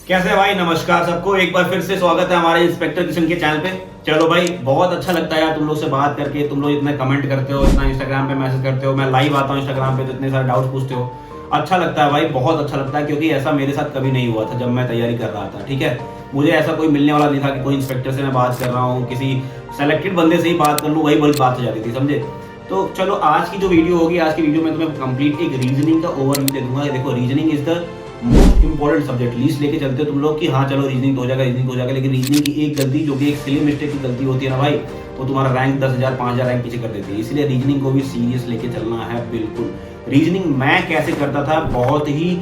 कैसे भाई, नमस्कार सबको। एक बार फिर से स्वागत है हमारे इंस्पेक्टर किशन के चैनल पे। चलो भाई, बहुत अच्छा लगता है यार तुम लोग से बात करके। तुम लोग इतने कमेंट करते हो, इतना इंस्टाग्राम पे मैसेज करते हो, मैं लाइव आता हूँ इंस्टाग्राम पे तो इतने सारे डाउट्स पूछते हो। अच्छा लगता है भाई, बहुत अच्छा लगता है, क्योंकि ऐसा मेरे साथ कभी नहीं हुआ था जब मैं तैयारी कर रहा था। ठीक है, मुझे ऐसा कोई मिलने वाला नहीं था कि कोई इंस्पेक्टर से मैं बात कर रहा हूँ, किसी सेलेक्टेड बंदे से ही बात कर लूँ, वही बड़ी बात हो जाती थी, समझे। तो चलो, आज की जो वीडियो होगी, आज की वीडियो में तुम्हें कंप्लीट एक रीजनिंग का ओवरव्यू दे दूंगा। देखो, reasoning is the most important subject. Least लेके चलते हो तुम लोग कि हाँ चलो रीजनिंग हो जाएगा, रीजनिंग हो जाएगा, लेकिन रीजनिंग की एक गलती, जो कि एक सिली मिस्टेक की गलती होती है ना भाई, वो तुम्हारा रैंक 10,000 5,000 रैंक पीछे कर देती है। इसलिए रीजनिंग को भी सीरियस लेके चलना है बिल्कुल। रीजनिंग मैं कैसे करता था, बहुत ही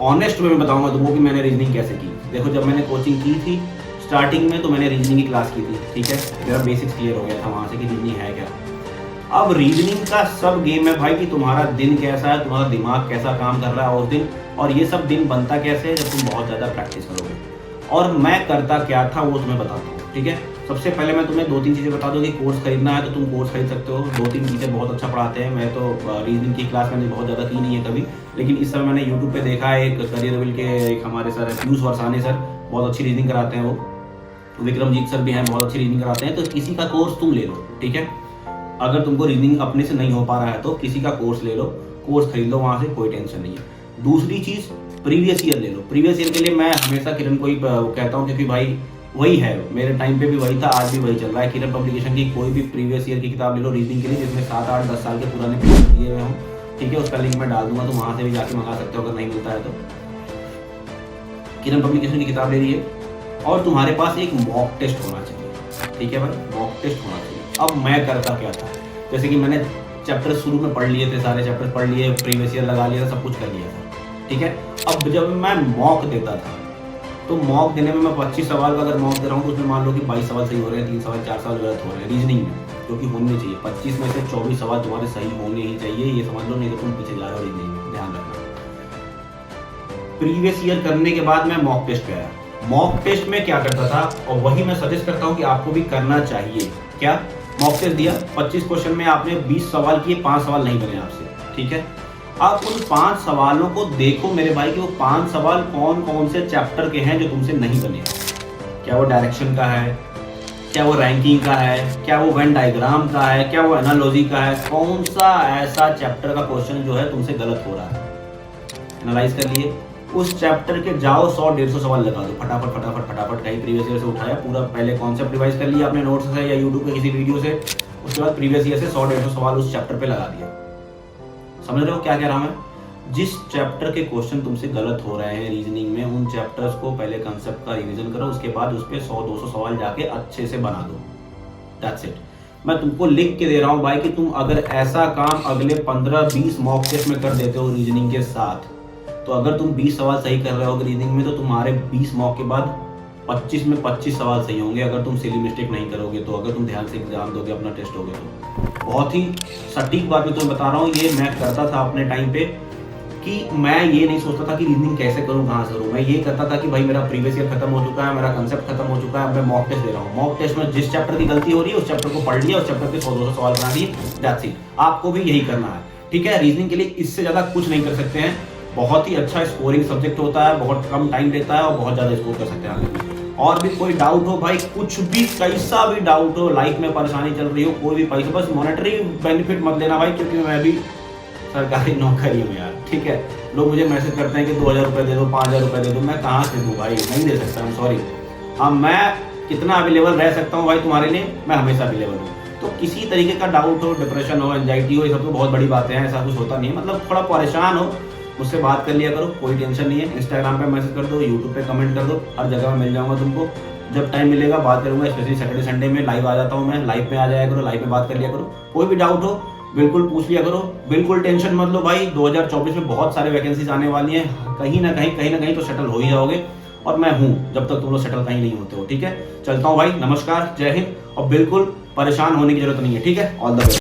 ऑनेस्ट वे में बताऊंगा तुमको कि मैंने रीजनिंग कैसे की। देखो, जब मैंने कोचिंग की थी स्टार्टिंग में, तो मैंने रीजनिंग की क्लास की थी। ठीक है, मेरा बेसिक्स क्लियर हो गया था वहां से कि रीजनिंग है क्या। अब रीजनिंग का सब गेम है भाई कि तुम्हारा दिन कैसा है, तुम्हारा दिमाग कैसा काम कर रहा है उस दिन, और ये सब दिन बनता कैसे है जब तुम बहुत ज़्यादा प्रैक्टिस करोगे। और मैं करता क्या था वो तुम्हें बताता हूँ। ठीक है, सबसे पहले मैं तुम्हें 2-3 चीज़ें बता दूँ कि कोर्स खरीदना है तो तुम कोर्स खरीद सकते हो। 2-3 चीज़ें बहुत अच्छा पढ़ाते हैं। मैं तो रीजनिंग की क्लास मैंने बहुत ज़्यादा की नहीं है कभी, लेकिन इस समय मैंने यूट्यूब पे देखा है, एक करियर विल के एक हमारे सर है पीयूष वरसानी सर, बहुत अच्छी रीजनिंग कराते हैं वो। विक्रमजीत सर भी हैं, बहुत अच्छी रीजनिंग कराते हैं। तो किसी का कोर्स तुम ले लो। ठीक है, अगर तुमको रीजनिंग अपने से नहीं हो पा रहा है तो किसी का कोर्स ले लो, कोर्स खरीद लो, वहां से कोई टेंशन नहीं है। दूसरी चीज, प्रीवियस ईयर ले लो। प्रीवियस ईयर के लिए मैं हमेशा किरण को ही कहता हूँ, क्योंकि भाई वही है, मेरे टाइम पे भी वही था, आज भी वही चल रहा है। किरण पब्लिकेशन की कोई भी प्रीवियस ईयर की किताब ले लो रीजनिंग के लिए, जिसमें 7, 8, 10 साल के पुराने पेपर दिए हुए हों। ठीक है, उसका लिंक मैं डाल दूंगा, तो वहां से भी जाके मंगा सकते हो अगर नहीं मिलता है तो। किरण पब्लिकेशन की किताब ले लीजिए, और तुम्हारे पास एक मॉक टेस्ट होना चाहिए। ठीक है भाई, मॉक टेस्ट होना चाहिए। अब मैं करता क्या था, जैसे कि मैंने चैप्टर शुरू में पढ़ लिए थे, सारे चैप्टर पढ़ लिए, प्रीवियस ईयर लगा लिया था, सब कुछ कर लिया था। ठीक है, अब जब मैं मॉक देता था तो मॉक देने में मैं 25 सवाल का अगर मॉक दे रहा हूँ तो उसमें मान लो कि 22 सवाल सही हो रहे हैं, 3 सवाल 4 सवाल गलत हो रहे हैं रीजनिंग में, जो कि होने चाहिए। 25 में से 24 सवाल तुम्हारे सही होने ही चाहिए, ये समझ लो, नहीं तो तुम पीछे जा रहे हो रीजनिंग में, ध्यान रखना। प्रीवियस ईयर करने के बाद मैं मॉक टेस्ट पे आया। मॉक टेस्ट में क्या करता था, और वही मैं सजेस्ट करता हूँ कि आपको भी करना चाहिए। क्या, मॉक टेस्ट दिया, 25 क्वेश्चन में आपने 20 सवाल किए, 5 सवाल नहीं बने आपसे। ठीक है, आप उन 5 सवालों को देखो मेरे भाई कि वो 5 सवाल कौन कौन से चैप्टर के हैं जो तुमसे नहीं बने। क्या वो डायरेक्शन का है, क्या वो रैंकिंग का है, क्या वो वेन डायग्राम का है, क्या वो एनालॉजी का है, कौन सा ऐसा चैप्टर का क्वेश्चन जो है तुमसे गलत हो रहा है। एनालाइज कर लिए, उस चैप्टर के जाओ 100-150 सवाल लगा दो, फटाफट फटाफट फटाफट। कहीं प्रीवियस ईयर से उठाया, पूरा पहले कॉन्सेप्ट रिवाइज कर लिया अपने नोट्स से या यूट्यूब पे किसी वीडियो से, उसके बाद प्रीवियस ईयर से 100-150 सवाल उस चैप्टर पे लगा दिया। समझ रहे हो क्या कह रहा हूं मैं। जिस चैप्टर के क्वेश्चन तुमसे गलत हो रहे हैं रीजनिंग में, उन चैप्टर्स को पहले कंसेप्ट का रिवीजन करो, उसके बाद उस पर 100-200 सवाल जाके अच्छे से बना दो। That's it. मैं तुमको लिख के दे रहा हूँ भाई कि तुम अगर ऐसा काम अगले 15-20 मॉक टेस्ट में कर देते हो रीजनिंग के साथ, तो अगर तुम 20 सवाल सही कर रहे हो रीजनिंग में, तो तुम्हारे 20 मॉक के बाद 25 में 25 सवाल सही होंगे, अगर तुम सिली मिस्टेक नहीं करोगे तो, अगर तुम ध्यान से एग्जाम दोगे, अपना टेस्ट दोगे तो। बहुत ही सटीक बात मैं तुम्हें बता रहा हूँ, ये मैं करता था अपने टाइम पे, कि मैं ये नहीं सोचता था कि रीजनिंग कैसे करूँ, कहाँ से करूँ। मैं ये करता था कि भाई मेरा प्रीवियस ईयर खत्म हो चुका है, मेरा कंसेप्ट खत्म हो चुका है, अब मैं मॉक टेस्ट दे रहा हूँ। मॉक टेस्ट में जिस चैप्टर की गलती हो रही है उस चैप्टर को पढ़ लिया, उस चैप्टर के 100-200 सवाल बना दिए, दैट्स इट। आपको भी यही करना है। ठीक है, रीजनिंग के लिए इससे ज्यादा कुछ नहीं कर सकते हैं। बहुत ही अच्छा स्कोरिंग सब्जेक्ट होता है, बहुत कम टाइम लेता है और बहुत ज्यादा स्कोर कर सकते हैं आगे। और भी कोई डाउट हो भाई, कुछ भी कैसा भी डाउट हो, लाइफ में परेशानी चल रही हो, कोई भी पैसा, बस मॉनेटरी बेनिफिट मत लेना भाई, क्योंकि मैं भी सरकारी नौकरी हूँ यार। ठीक है, लोग मुझे मैसेज करते हैं कि 2,000 रुपये दे दो, 5,000 रुपये दे दो, मैं कहाँ से दूँ भाई, नहीं दे सकता, सॉरी। हाँ, मैं कितना अवेलेबल रह सकता हूँ भाई तुम्हारे लिए, मैं हमेशा अवेलेबल हूँ। तो किसी तरीके का डाउट हो, डिप्रेशन हो, एंजाइटी हो, ये सब तो बहुत बड़ी बातें हैं, ऐसा कुछ होता नहीं है। मतलब थोड़ा परेशान हो, मुझसे बात कर लिया करो, कोई टेंशन नहीं है। इंस्टाग्राम पे मैसेज कर दो, यूट्यूब पे कमेंट कर दो, हर जगह में मिल जाऊंगा तुमको। जब टाइम मिलेगा बात करूंगा, स्पेशली सैटरडे संडे में लाइव आ जाता हूँ मैं, लाइव में आ जाया करो, लाइव में बात कर लिया करो। कोई भी डाउट हो बिल्कुल पूछ लिया करो, बिल्कुल टेंशन मत लो भाई। 2024 में बहुत सारे वैकेंसीज आने वाली हैं, कहीं ना कहीं तो सेटल हो ही जाओगे, और मैं हूँ जब तक तुम लोग सेटल कहीं नहीं होते हो। ठीक है, चलता हूँ भाई, नमस्कार, जय हिंद। और बिल्कुल परेशान होने की जरूरत नहीं है। ठीक है, ऑल द बेस्ट।